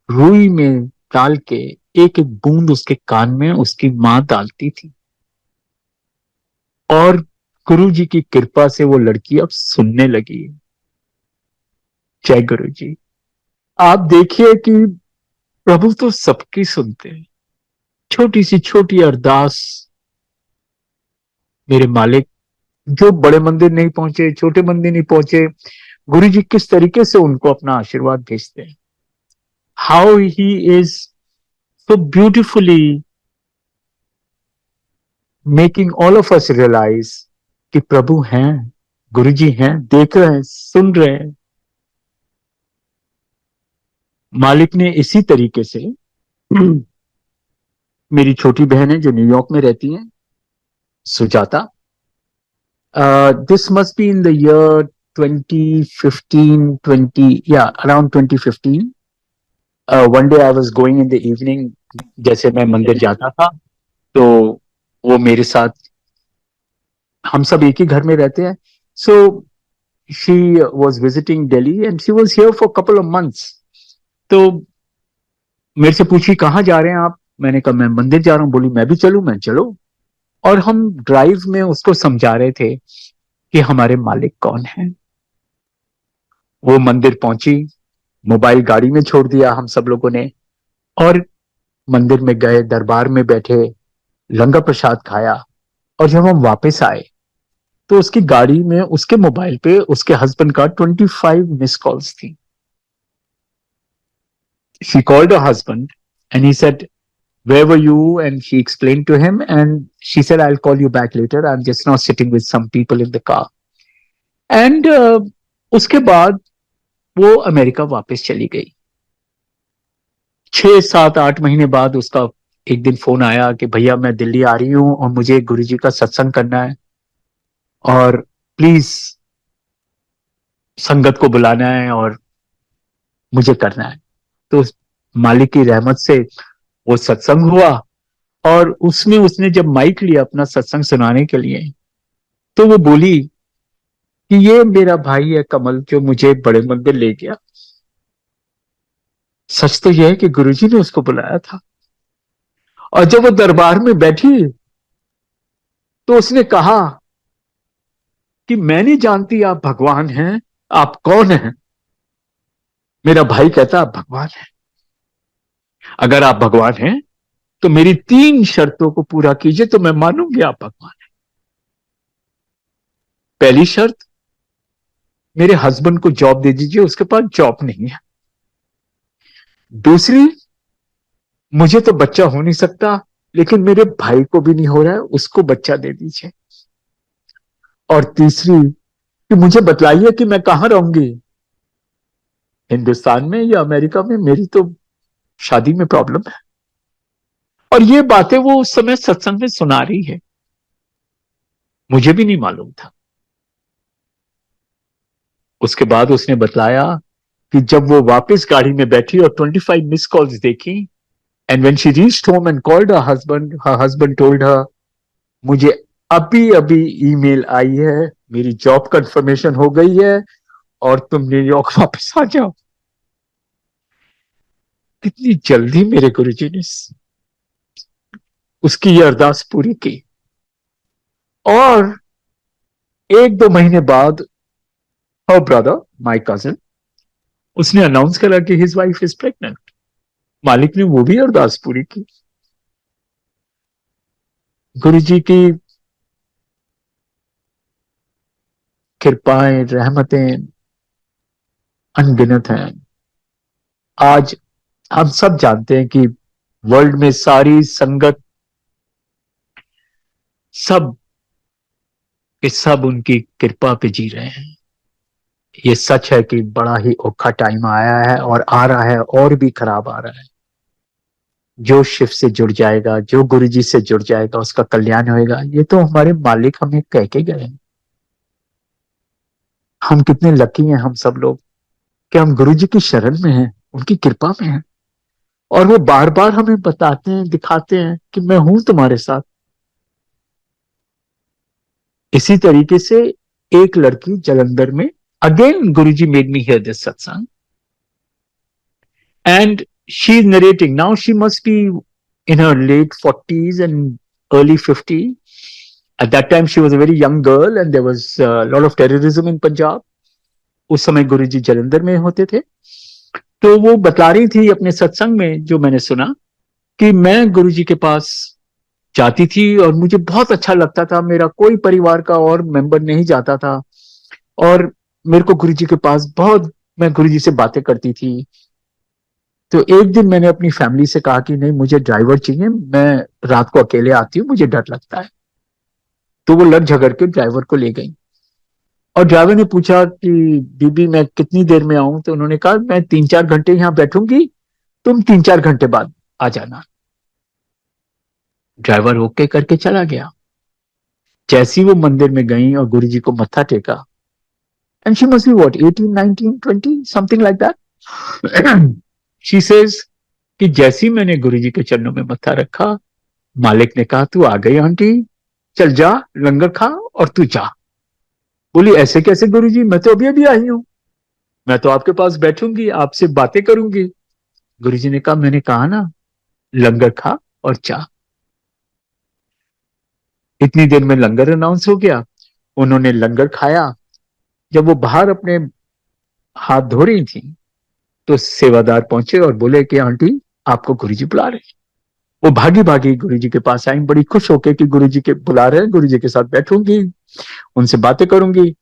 रुई में डाल के एक एक बूंद उसके कान में उसकी मां डालती थी और गुरु जी की कृपा से वो लड़की अब सुनने लगी है। जय गुरु जी। आप देखिए कि प्रभु तो सबकी सुनते हैं। छोटी सी छोटी अरदास मेरे मालिक, जो बड़े मंदिर नहीं पहुंचे, छोटे मंदिर नहीं पहुंचे, गुरु जी किस तरीके से उनको अपना आशीर्वाद भेजते हैं। How he is so beautifully making all of us realise कि प्रभु हैं, गुरु जी हैं, देख रहे हैं, सुन रहे हैं। मालिक ने इसी तरीके से मेरी छोटी बहन है जो न्यूयॉर्क में रहती है, Sujata, this must be in the year 2015, 20, yeah, around 2015. One day I was going in the evening, जैसे मैं मंदिर जाता था, तो वो मेरे साथ, हम सब एक ही घर में रहते हैं. So she was visiting Delhi and she was here for a couple of months. तो मेरे से पूछी कहाँ जा रहे हैं आप. मैंने कहा मैं मंदिर जा रहा हूँ. बोली मैं भी चलूं. मैं चलो. और हम ड्राइव में उसको समझा रहे थे कि हमारे मालिक कौन है. वो मंदिर पहुंची, मोबाइल गाड़ी में छोड़ दिया हम सब लोगों ने और मंदिर में गए, दरबार में बैठे, लंगर प्रसाद खाया. और जब हम वापस आए तो उसकी गाड़ी में, उसके मोबाइल पे उसके हस्बैंड का 25 मिस कॉल्स थी. She called her husband and he said, where were you? And she explained to him and she said, I'll call you back later. I'm just now sitting with some people in the car. And उसके बाद वो America वापस चली गई. 6, 7, 8 महीने बाद उसका एक दिन फोन आया कि भैया मैं दिल्ली आ रही हूं और मुझे गुरुजी का सत्संग करना है और प्लीज संगत को बुलाना है और मुझे करना है. तो मालिक की रहमत से वो सत्संग हुआ और उसमें उसने जब माइक लिया अपना सत्संग सुनाने के लिए, तो वो बोली कि ये मेरा भाई है कमल जो मुझे बड़े मंदिर ले गया. सच तो यह है कि गुरुजी ने उसको बुलाया था. और जब वो दरबार में बैठी तो उसने कहा कि मैं नहीं जानती आप भगवान हैं, आप कौन हैं. मेरा भाई कहता आप भगवान हैं. अगर आप भगवान हैं तो मेरी 3 शर्तों को पूरा कीजिए तो मैं मानूंगी आप भगवान हैं. पहली शर्त, मेरे हस्बैंड को जॉब दे दीजिए, उसके पास जॉब नहीं है. दूसरी, मुझे तो बच्चा हो नहीं सकता लेकिन मेरे भाई को भी नहीं हो रहा है, उसको बच्चा दे दीजिए. और तीसरी कि मुझे बतलाइए कि मैं कहां रहूंगी, हिंदुस्तान में या अमेरिका में, मेरी तो शादी में प्रॉब्लम है. और ये बातें वो उस समय सत्संग में सुना रही है. मुझे भी नहीं मालूम था. उसके बाद उसने बताया कि जब वो वापस गाड़ी में बैठी और 25 मिस कॉल्स देखी, and when she reached home and called her husband told her, मुझे अभी अभी ईमेल आई है, मेरी जॉब कंफर्मेशन हो गई है और तुम न्यूयॉर्क वापस आ जाओ। कितनी जल्दी मेरे गुरुजी ने उसकी ये अरदास पूरी की। और एक दो महीने बाद हर ब्रदर, माय कजिन, उसने अनाउंस करा कि हिज वाइफ इज प्रेग्नेंट। मालिक ने वो भी अरदास पूरी की। गुरुजी की कृपाएं, रहमतें अनगिनत हैं। आज हम सब जानते हैं कि वर्ल्ड में सारी संगत सब के सब उनकी कृपा पे जी रहे हैं। ये सच है कि बड़ा ही औखा टाइम आया है और आ रहा है और भी खराब आ रहा है। जो शिव से जुड़ जाएगा, जो गुरुजी से जुड़ जाएगा, उसका कल्याण होएगा। ये तो हमारे मालिक हमें कह के गए हैं। हम कितने लकी हैं हम सब लोग कि हम गुरुजी की शरण में हैं, उनकी कृपा में हैं। और वो बार बार हमें बताते हैं, दिखाते हैं कि मैं हूं तुम्हारे साथ। इसी तरीके से एक लड़की जलंधर में, again Guruji made me here this सत्संग, and she's narrating. Now she must be in her late 40s and early 50s. At that time she was a very young girl and there was a lot of terrorism in Punjab. उस समय गुरुजी जलंधर में होते थे। तो वो बता रही थी अपने सत्संग में, जो मैंने सुना, कि मैं गुरुजी के पास जाती थी और मुझे बहुत अच्छा लगता था। मेरा कोई परिवार का और मेंबर नहीं जाता था और मेरे को गुरुजी के पास बहुत, मैं गुरुजी से बातें करती थी। तो एक दिन मैंने अपनी फैमिली से कहा कि नहीं, मुझे ड्राइवर चाहिए, मैं रात को अकेले आती हूँ, मुझे डर लगता है। तो वो लड़ झगड़ के ड्राइवर को ले गई और ड्राइवर ने पूछा कि बीबी मैं कितनी देर में आऊं? तो उन्होंने कहा मैं 3-4 घंटे यहां बैठूंगी, तुम 3-4 घंटे बाद आ जाना। ड्राइवर ओके करके चला गया। जैसी वो मंदिर में गई और गुरुजी को मत्था टेका, and she must be what 18, 19, 20 something like that. She says कि जैसी मैंने गुरुजी के चरणों में मत्था रखा, मालिक ने कहा तू आ गई आंटी, चल जा लंगर खा और तू जा। बोली ऐसे कैसे गुरुजी, मैं तो अभी अभी आई हूं, मैं तो आपके पास बैठूंगी, आपसे बातें करूंगी। गुरुजी ने कहा मैंने कहा ना, लंगर खा और जा। इतनी देर में लंगर अनाउंस हो गया। उन्होंने लंगर खाया। जब वो बाहर अपने हाथ धो रही थी तो सेवादार पहुंचे और बोले कि आंटी आपको गुरुजी बुला रहे हैं। वो भागी भागी गुरुजी के पास आई, बड़ी खुश होकर कि गुरुजी के बुला रहे हैं, गुरुजी के साथ बैठूंगी, उनसे बातें करूंगी।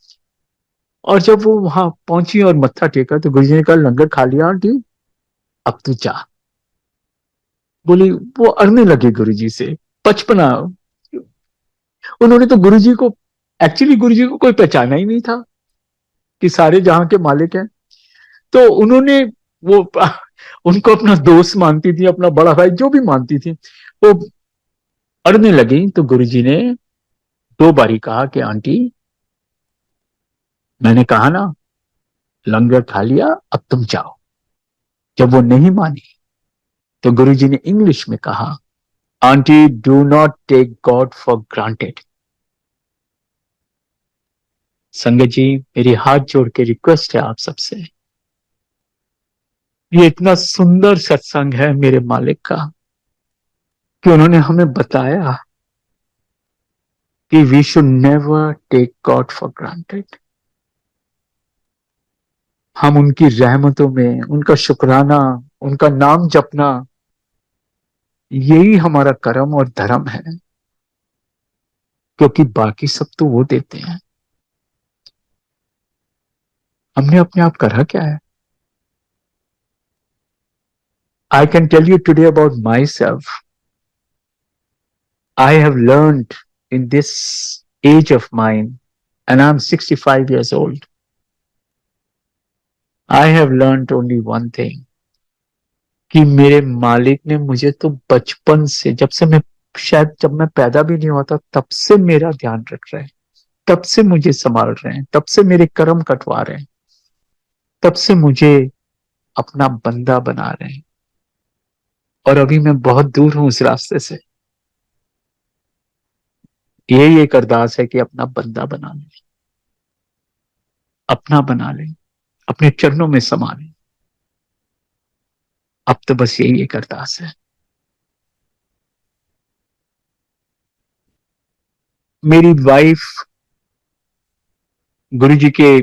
और जब वो वहां पहुंची और मत्था टेका तो गुरुजी ने कहा लंगर खा लिया आंटी, अब तू जा। बोली वो अड़ने लगे गुरुजी से, बचपना। उन्होंने तो गुरुजी को, एक्चुअली गुरुजी को कोई पहचाना ही नहीं था कि सारे जहां के मालिक हैं। तो उन्होंने वो उनको अपना दोस्त मानती थी, अपना बड़ा भाई जो भी मानती थी, वो अड़ने लगी। तो गुरुजी ने 2 बारी कहा कि आंटी मैंने कहा ना लंगर खा लिया, अब तुम जाओ। जब वो नहीं मानी तो गुरुजी ने इंग्लिश में कहा aunty do not take God for granted. संगत जी मेरी हाथ जोड़ के रिक्वेस्ट है आप सबसे, ये इतना सुंदर सत्संग है मेरे मालिक का कि उन्होंने हमें बताया कि we should never take God for granted. हम उनकी रहमतों में उनका शुक्राना, उनका नाम जपना, यही हमारा कर्म और धर्म है, क्योंकि बाकी सब तो वो देते हैं। हमने अपने आप करा क्या है? I can tell you today about myself. I have learned in this age of mine, and I'm 65 years old. I have learned only one thing, कि मेरे मालिक ने मुझे तो बचपन से, जब से मैं, शायद जब मैं पैदा भी नहीं होता, तब से मेरा ध्यान रख रहे हैं, तब से मुझे संभाल रहे हैं, तब से मेरे कर्म कटवा रहे हैं। तब से मुझे अपना बंदा बना रहे हैं, और अभी मैं बहुत दूर हूं उस रास्ते से। यही एक अरदास है कि अपना बंदा बना लें, अपना बना लें, अपने चरणों में समा लें। अब तो बस यही एक अरदास है। मेरी वाइफ गुरुजी के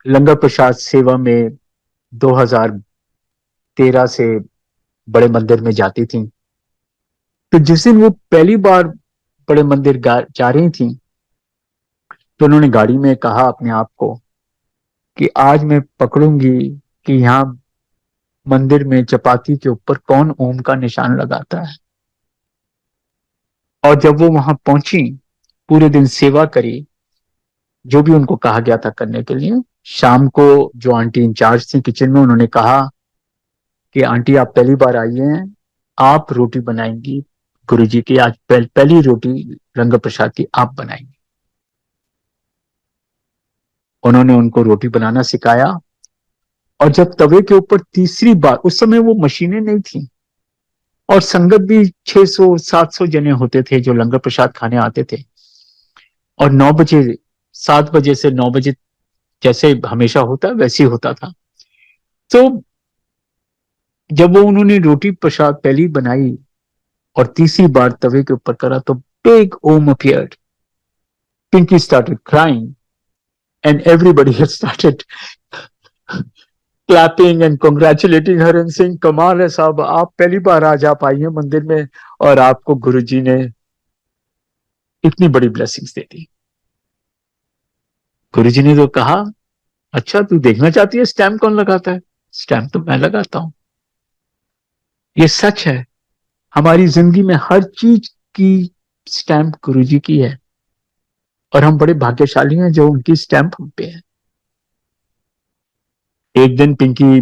लंगर प्रसाद सेवा में 2013 से बड़े मंदिर में जाती थी। तो जिस दिन वो पहली बार बड़े मंदिर जा रही थी, तो उन्होंने गाड़ी में कहा अपने आप को कि आज मैं पकड़ूंगी कि यहाँ मंदिर में चपाती के ऊपर कौन ओम का निशान लगाता है। और जब वो वहां पहुंची, पूरे दिन सेवा करी, जो भी उनको कहा गया था करने के लिए। शाम को जो आंटी इंचार्ज थी किचन में, उन्होंने कहा कि आंटी आप पहली बार आई हैं, आप रोटी बनाएंगी गुरुजी की, आज पहली रोटी लंगर प्रसाद की आप बनाएंगी। उन्होंने उनको रोटी बनाना सिखाया। और जब तवे के ऊपर तीसरी बार, उस समय वो मशीनें नहीं थी, और संगत भी 600-700 जने होते थे जो लंगर प्रसाद खाने आते थे। और 9 बजे, 7 बजे से 9 बजे जैसे हमेशा होता है वैसे ही होता था। तो जब वो उन्होंने रोटी प्रसाद पहली बनाई और तीसरी बार तवे के ऊपर करा, तो big Om appeared. Pinky started crying and everybody had started clapping and congratulating her and saying, कमाल है साहब, आप पहली बार आज आप आई हैं मंदिर में और आपको गुरुजी ने इतनी बड़ी ब्लेसिंग्स दे दी। गुरुजी ने तो कहा, अच्छा तू देखना चाहती है स्टैम्प कौन लगाता है? स्टैम्प तो मैं लगाता हूं। ये सच है, हमारी जिंदगी में हर चीज की स्टैम्प गुरुजी की है, और हम बड़े भाग्यशाली हैं जो उनकी स्टैम्प हम पे है। एक दिन पिंकी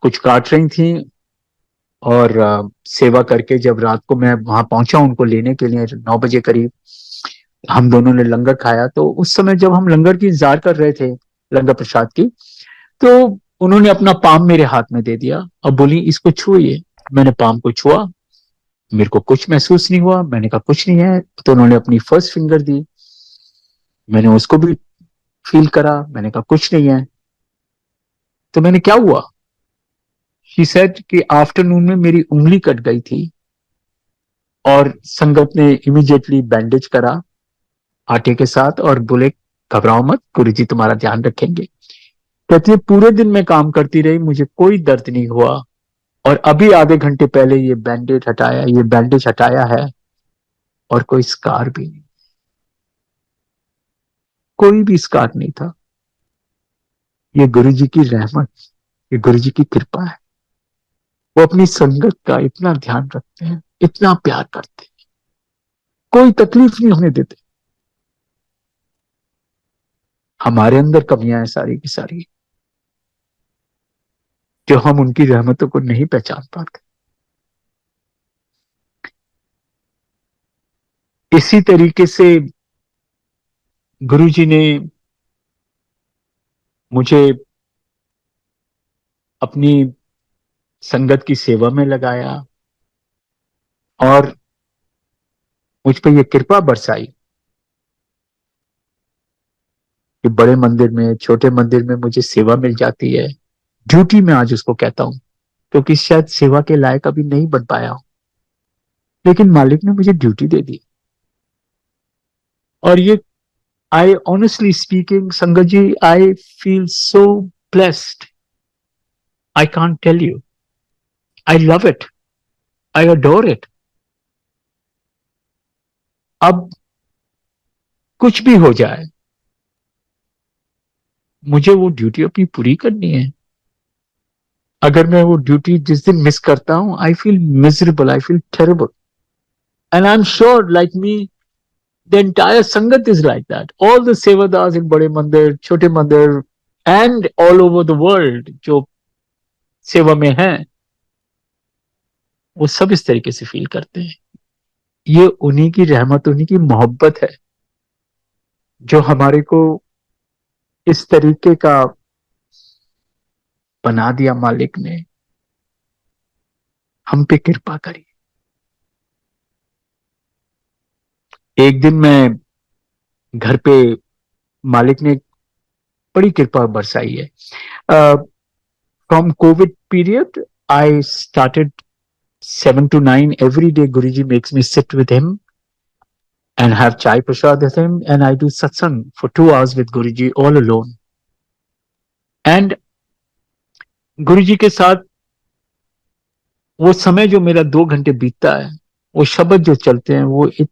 कुछ काट रही थी, और सेवा करके जब रात को मैं वहां पहुंचा उनको लेने के लिए 9 बजे करीब, हम दोनों ने लंगर खाया। तो उस समय जब हम लंगर की इंतजार कर रहे थे, लंगर प्रसाद की, तो उन्होंने अपना पाम मेरे हाथ में दे दिया और बोली इसको छुइए। मैंने पाम को छुआ, मेरे को कुछ महसूस नहीं हुआ। मैंने कहा कुछ नहीं है। तो उन्होंने अपनी फर्स्ट फिंगर दी, मैंने उसको भी फील करा, मैंने कहा कुछ नहीं है। तो मैंने क्या हुआ, शी सेड कि आफ्टरनून में मेरी उंगली कट गई थी, और संगत ने इमीडिएटली बैंडेज करा आटे के साथ और बोले घबराओ मत, गुरुजी तुम्हारा ध्यान रखेंगे। कहती है पूरे दिन में काम करती रही, मुझे कोई दर्द नहीं हुआ, और अभी आधे घंटे पहले ये बैंडेज हटाया है, और कोई स्कार भी नहीं, कोई भी स्कार नहीं था। ये गुरुजी की रहमत, ये गुरुजी की कृपा है। वो अपनी संगत का इतना ध्यान रखते हैं, इतना प्यार करते हैं, कोई तकलीफ नहीं होने देते। हमारे अंदर कमियां हैं सारी की सारी, जो हम उनकी रहमतों को नहीं पहचान पाते। इसी तरीके से गुरुजी ने मुझे अपनी संगत की सेवा में लगाया, और मुझ पर यह कृपा बरसाई कि बड़े मंदिर में, छोटे मंदिर में मुझे सेवा मिल जाती है। ड्यूटी में आज उसको कहता हूं, क्योंकि शायद सेवा के लायक अभी नहीं बन पाया हूं, लेकिन मालिक ने मुझे ड्यूटी दे दी। और ये आई honestly speaking Sangat ji, I feel so blessed, I can't tell you. I love it, I adore it. अब कुछ भी हो जाए, मुझे वो ड्यूटी अपनी पूरी करनी है। अगर मैं वो ड्यूटी जिस दिन मिस करता हूं, I feel miserable, I feel terrible, and I am sure like me the entire sangat is like that. All the sevadas in बड़े मंदिर, छोटे मंदिर, and all over the world जो सेवा में हैं, वो सब इस तरीके से फील करते हैं। ये उन्हीं की रहमत, उन्हीं की मोहब्बत है जो हमारे को इस तरीके का बना दिया मालिक ने, हम पे कृपा करी। एक दिन मैं घर पे, मालिक ने बड़ी कृपा बरसाई है। From Covid period I started 7 to 9 every day. Guruji makes me sit with him and have chai prasad with him, and I do satsang for 2 hours with Guruji all alone. And गुरुजी के साथ वो समय जो मेरा 2 घंटे बीतता है, वो शब्द जो चलते हैं,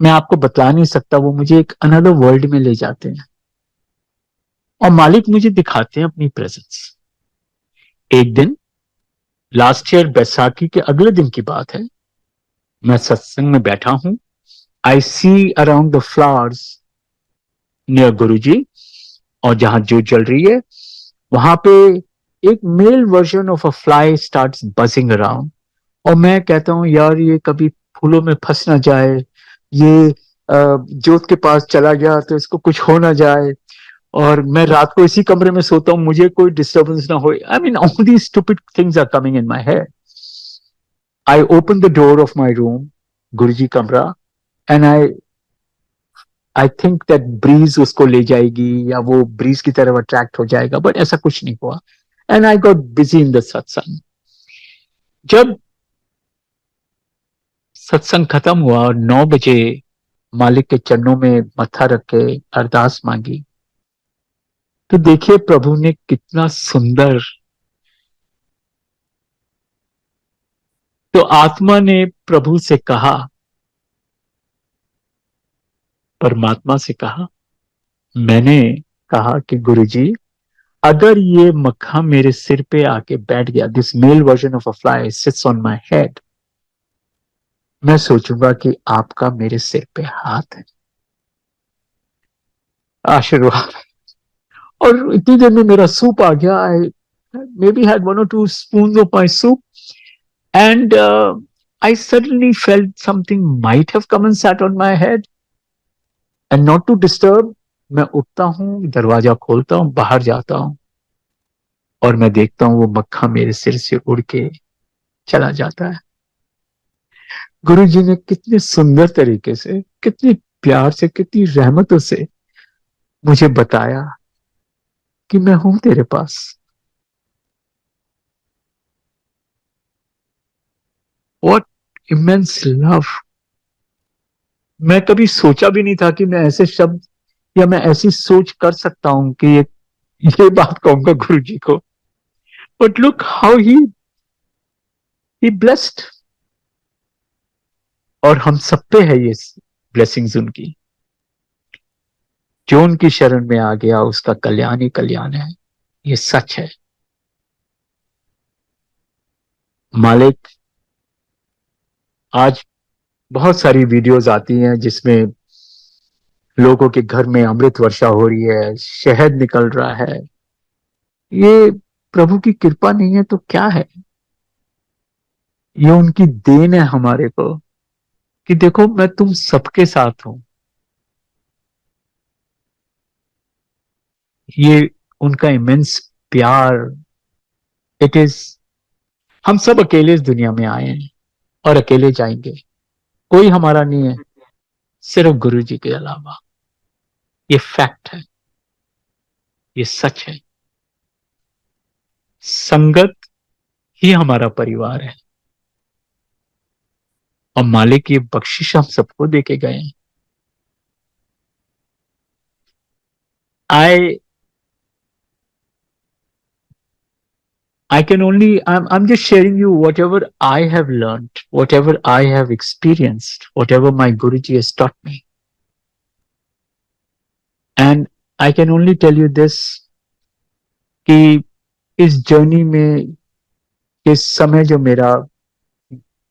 मैं आपको बता नहीं सकता, वो मुझे एक अनदर वर्ल्ड में ले जाते हैं और मालिक मुझे दिखाते हैं अपनी प्रेजेंस। एक दिन लास्ट ईयर बैसाखी के अगले दिन की बात है, मैं सत्संग में बैठा हूं। आई सी अराउंड द फ्लावर्स नियर गुरुजी, और जहां जो जल रही है वहां पे एक male version of a fly starts buzzing around. और मैं कहता हूं यार ये कभी फूलों में फंस ना जाए, ये जोत के पास चला गया तो इसको कुछ हो ना जाए। और मैं रात को इसी कमरे में सोता हूं, मुझे कोई डिस्टर्बेंस ना हो। I mean all these stupid things are coming in my head. I open the door of my room, Guruji कमरा, and I think that breeze उसको ले जाएगी या वो ब्रीज की तरफ अट्रैक्ट हो जाएगा, बट ऐसा कुछ नहीं हुआ। And I got busy in the सत्संग। जब सत्संग खत्म हुआ और 9 बजे मालिक के चरणों में मत्था रख के अरदास मांगी, तो देखिए प्रभु ने कितना सुंदर, तो आत्मा ने प्रभु से कहा, परमात्मा से कहा, मैंने कहा कि गुरुजी अगर ये मक्खा मेरे सिर पे आके बैठ गया, this male version of a fly sits on my head, मैं सोचूंगा कि आपका मेरे सिर पे हाथ है, आशीर्वाद। और इतनी देर में मेरा सूप आ गया। I may be had 1 or 2 spoons of my soup, and I suddenly felt something might have come and sat on my head, and not to disturb, मैं उठता हूं, दरवाजा खोलता हूं, बाहर जाता हूं, और मैं देखता हूं वो मक्खा मेरे सिर से उड़ के चला जाता है। गुरु जी ने कितने सुंदर तरीके से, कितनी प्यार से, कितनी रहमतों से मुझे बताया कि मैं हूं तेरे पास। What immense love! मैं कभी सोचा भी नहीं था कि मैं ऐसे शब्द या मैं ऐसी सोच कर सकता हूं कि ये बात कहूंगा गुरु जी को। But look how he blessed, और हम सब पे है ये ब्लेसिंग्स उनकी। जो उनकी शरण में आ गया उसका कल्याण ही कल्याण है, ये सच है। मालिक, आज बहुत सारी वीडियोस आती हैं जिसमें लोगों के घर में अमृत वर्षा हो रही है, शहद निकल रहा है। ये प्रभु की कृपा नहीं है तो क्या है? ये उनकी देन है हमारे को कि देखो मैं तुम सबके साथ हूं। ये उनका इमेंस प्यार, इट इज, हम सब अकेले इस दुनिया में आए हैं और अकेले जाएंगे, कोई हमारा नहीं है सिर्फ गुरु जी के अलावा। ये फैक्ट है, ये सच है। संगत ही हमारा परिवार है, और मालिक ये बख्शिश हम सबको देके गए हैं। I can only, I'm just sharing you whatever I have learned, whatever I have experienced, whatever my Guruji has taught me. And I can only tell you this, कि इस जर्नी में, इस समय जो मेरा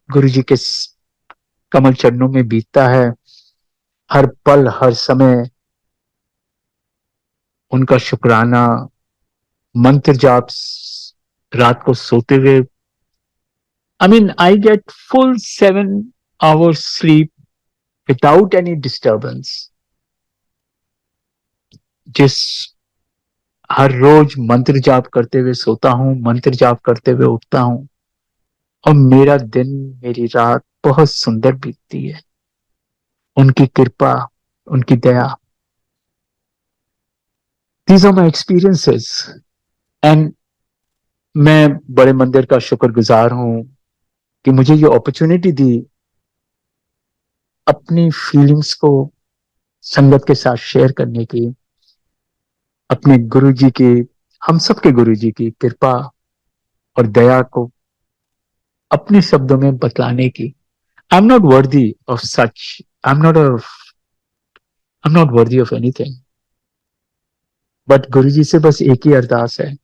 गुरुजी के कमल चरणों में बीतता है, हर पल हर समय उनका शुक्राना, मंत्र जाप रात को सोते हुए, I mean, I get full 7 hours sleep without any disturbance. जिस हर रोज मंत्र जाप करते हुए सोता हूं, मंत्र जाप करते हुए उठता हूं, और मेरा दिन, मेरी रात बहुत सुंदर बीतती है। उनकी कृपा, उनकी दया। These are my experiences. And मैं बड़े मंदिर का शुक्रगुजार हूं कि मुझे ये अपॉर्चुनिटी दी अपनी फीलिंग्स को संगत के साथ शेयर करने की, अपने गुरु जी की, हम सबके गुरु जी की कृपा और दया को अपने शब्दों में बतलाने की। I am not worthy of such, I am not I am not worthy of anything, but गुरु जी से बस एक ही अरदास है,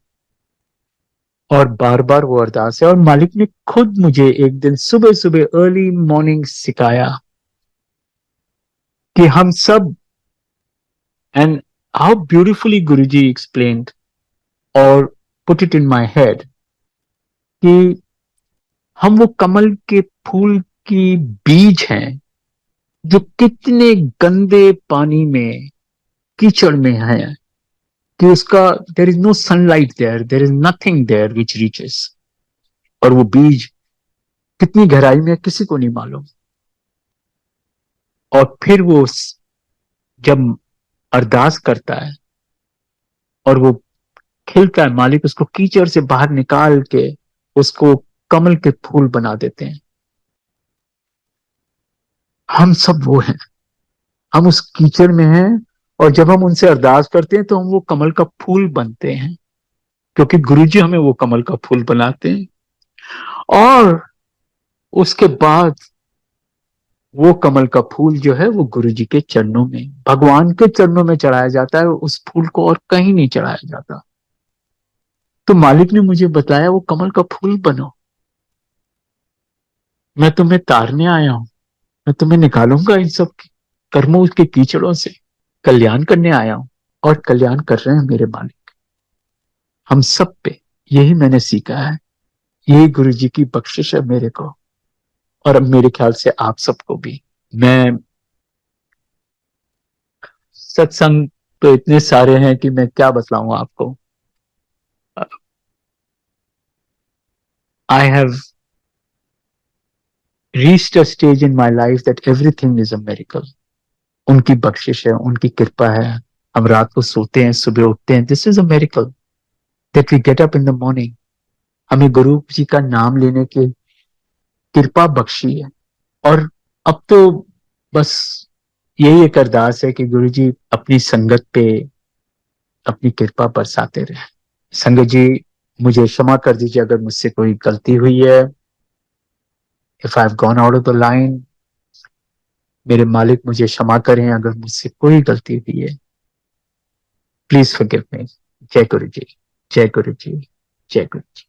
और बार बार वो अरदास है। और मालिक ने खुद मुझे एक दिन सुबह सुबह अर्ली मॉर्निंग सिखाया कि हम सब, and how beautifully Guru ji explained और put it in my head, कि हम वो कमल के फूल की बीज हैं जो कितने गंदे पानी में, कीचड़ में है, कि उसका there is no sunlight there, there is nothing there which reaches, और वो बीज कितनी गहराई में किसी को नहीं मालूम। और फिर वो जब अरदास करता है और वो खिलता है, मालिक उसको कीचड़ से बाहर निकाल के उसको कमल के फूल बना देते हैं। हम सब वो हैं, हम उस कीचड़ में हैं, और जब हम उनसे अरदास करते हैं तो हम वो कमल का फूल बनते हैं, क्योंकि गुरुजी हमें वो कमल का फूल बनाते हैं। और उसके बाद वो कमल का फूल जो है वो गुरुजी के चरणों में, भगवान के चरणों में चढ़ाया जाता है। उस फूल को और कहीं नहीं चढ़ाया जाता। तो मालिक ने मुझे बताया वो कमल का फूल बनो, मैं तुम्हें तारने आया हूं, मैं तुम्हें निकालूंगा इन सब कर्मों के कीचड़ों से, कल्याण करने आया हूं। और कल्याण कर रहे हैं मेरे मालिक हम सब पे। यही मैंने सीखा है, यही गुरु जी की बख्शिश है मेरे को, और अब मेरे ख्याल से आप सबको भी। मैं, सत्संग तो इतने सारे हैं कि मैं क्या बतलाऊं आपको। I have reached a stage in my life that everything is a miracle. उनकी बख्शिश है, उनकी कृपा है। हम रात को सोते हैं, सुबह उठते हैं, this is a miracle that we get up in the morning. हमें गुरु जी का नाम लेने की कृपा बख्शी है। और अब तो बस यही एक अरदास है कि गुरु जी अपनी संगत पे अपनी कृपा बरसाते रहे। संगत जी, मुझे क्षमा कर दीजिए अगर मुझसे कोई गलती हुई है। If I have gone out of the line, मेरे मालिक मुझे क्षमा करें अगर मुझसे कोई गलती हुई है। प्लीज फॉरगिव मी। जय गुरु जी, जय गुरु जी, जय गुरु जी।